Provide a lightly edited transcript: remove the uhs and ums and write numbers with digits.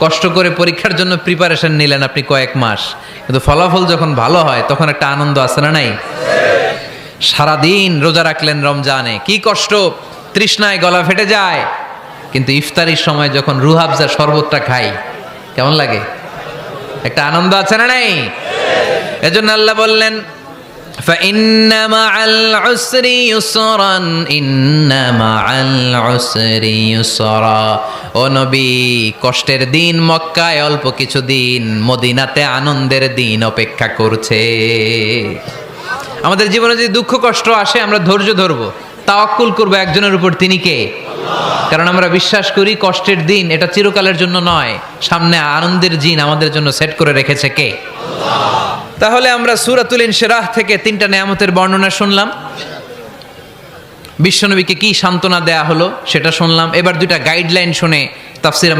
কষ্ট করে পরীক্ষার জন্য প্রিপারেশন নিলেন আপনি কয়েক মাস, কিন্তু ফলাফল যখন ভালো হয় তখন একটা আনন্দ আছে না নাই? সারাদিন রোজা রাখলেন রমজানে, কি কষ্ট, তৃষ্ণায় গলা ফেটে যায়, কিন্তু ইফতারির সময় যখন রুহাবজা শরবতটা খাই কেমন লাগে? একটা আনন্দ আছে না নাই? এজন্য আল্লাহ বললেন فَإِنَّ مَعَ الْعُسْرِ يُسْرًا إِنَّ مَعَ الْعُسْرِ يُسْرًا। ও নবী, কষ্টের দিন মক্কায় অল্প কিছু দিন, মদিনাতে আনন্দের দিন অপেক্ষা করছে। আমাদের জীবনে যদি দুঃখ কষ্ট আসে আমরা ধৈর্য ধরবো, তাওয়াক্কুল করবো একজনের উপর, তিনি কে? কারণ আমরা বিশ্বাস করি কষ্টের দিন এটা চিরকালের জন্য নয়, সামনে আনন্দের দিন আমাদের জন্য সেট করে রেখেছে কে? তাহলে আমরা সূরাতুল ইনশিরাহ থেকে 3টা নেয়ামতের বর্ণনা শুনলাম, বিশ্বনবীকে কি সান্ত্বনা দেয়া হলো সেটা শুনলাম। এবার 2টা গাইডলাইন শুনে তাফসীর